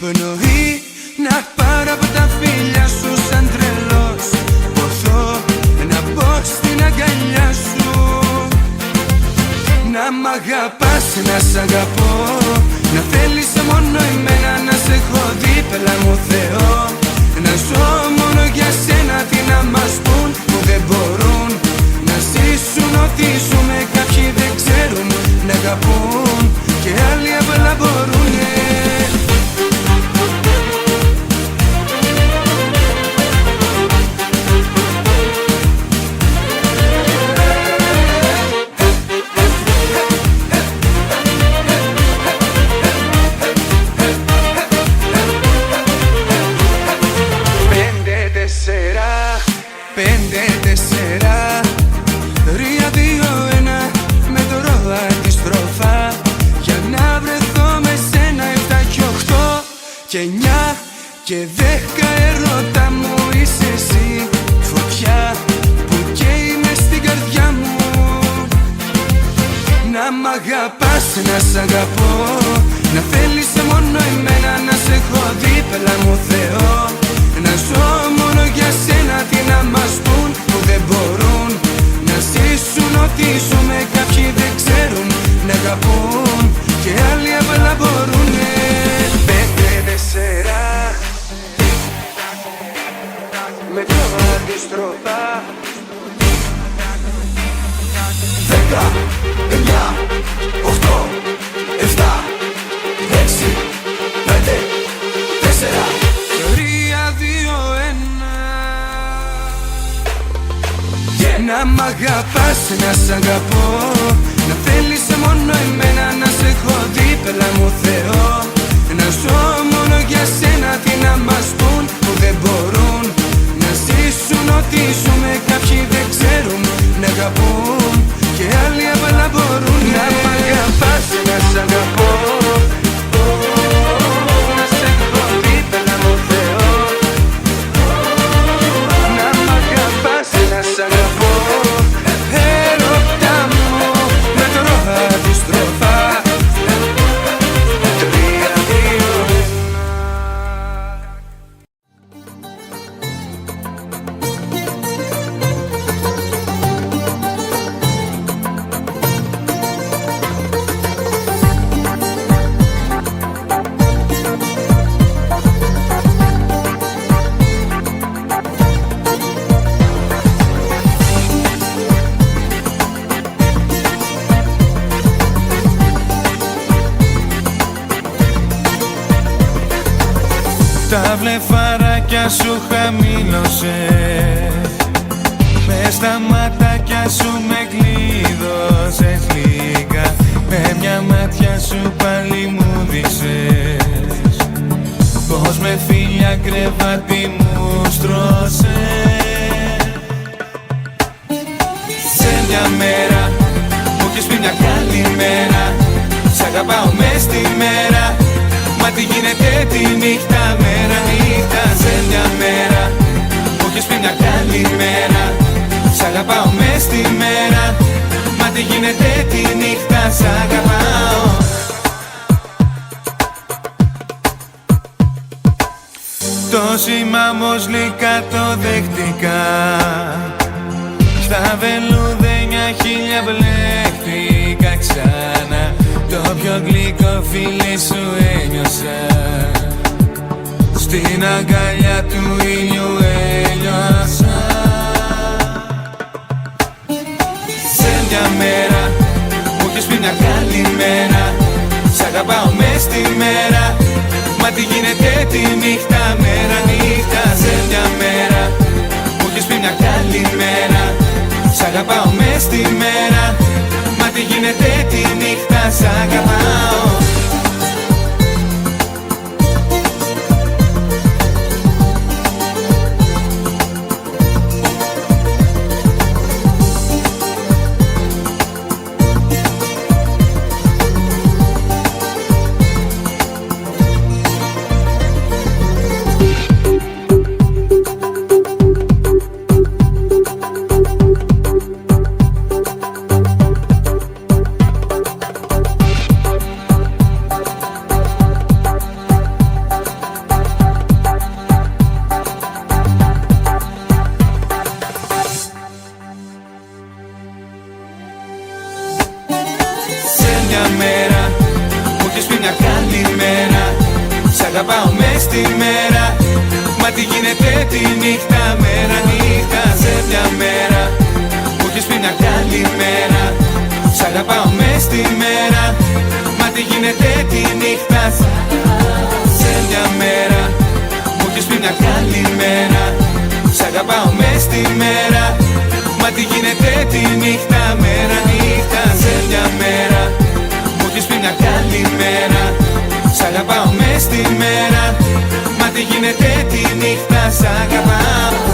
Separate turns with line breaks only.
Πνοή να πάρω από τα φίλια σου σαν τρελός. Ποθώ να μπω στην αγκαλιά σου. Να μ' αγαπάς, να σ' αγαπώ. Να θέλεις μόνο εμένα, να σε έχω δίπλα μου Θεό. Να ζω μόνο για σένα, τι να μας πουν που δεν μπορούν. Να ζήσουν ό,τι ζούμε, κάποιοι δεν ξέρουν να αγαπούν και άλλοι απλά μπορούνε. Και 9 και 10 ερώτα μου είσαι εσύ. Φωτιά που καίει μες στην καρδιά μου. Να μ' αγαπάς, να σ' αγαπώ. Να θέλεις μόνο εμένα, να σε έχω δίπλα μου Θεό. Να ζω μόνο για σένα, τι να μας πουν που δεν μπορούν. Να ζήσουν ό,τι ζούμε, κάποιοι δεν ξέρουν να αγαπούν και άλλοι απλά μπορούνε. 5-4 μετρώ αντιστροφά. 10, 9, 8, 7, 6, 5, 4, 3, 2, 1. Να μ' αγαπάς, να σ' αγαπώ. Να θέλεις μόνο εμένα, να σε έχω δίπλα μου Θεό. Να ζω μόνο για σένα, τι να μας πουν που δεν μπορούν. Να ζήσουν ό,τι ζούμε, κάποιοι δεν ξέρουν να αγαπούν και άλλοι απλά μπορούν. Να μ' αγαπάς, να σ' αγαπώ. Να σε έχω δίπλα μου Θεό. Να μ' αγαπάς, να σ' αγαπώ. Έρωτα μου μετρώ αντιστροφά.
Τα βλεφαράκια σου χαμήλωσες, μες στα μάτια σου με κλείδωσες λίγα. Με μια μάτια σου πάλι μου δείξες πως με φίλια κρεβάτι μου στρώσες. Σε μια μέρα μου έχεις πει μια καλημέρα. Σ' αγαπάω μες στη μέρα, μα τι γίνεται τη νύχτα, μέρα νύχτα. Σε μια μέρα μου έχεις πει μια καλημέρα. Σ' αγαπάω μες στη μέρα, μα τι γίνεται τη νύχτα, σ' αγαπάω. Το σήμα όμως γλυκά το δέχτηκα. Στα βελούδενια χίλια βλέχτηκα ξανά. Το πιο γλυκό φίλι σου ένιωσα. Στην αγκαλιά του ήλιου έλειωσα. Σε μια μέρα μου έχεις πει μια καλημέρα. Σ' αγαπάω μες στη μέρα, μα τι γίνεται τη νύχτα, μέρα νύχτα. Σε μια μέρα μου έχεις πει μια καλημέρα. Σ' αγαπάω μες στη μέρα, μα τι γίνεται τη νύχτα, σ' αγαπάω. στη μέρα. Μα τι γίνεται τη νύχτα, μέρα νύχτα. Σε μια μέρα μου έχεις πει μια καλημέρα. Σ' αγαπάω μες στη μέρα. Μα τι γίνεται τη νύχτα. Σε μια μέρα μου έχεις πει μια καλημέρα. Σ' αγαπάω μες στη μέρα. Μα τι γίνεται τη νύχτα, μέρα νύχτα. Σε μια μέρα μου έχεις πει μια καλημέρα. Σ' αγαπάω μες στη μέρα. Μα τι γίνεται τη νύχτα, σ' αγαπάω.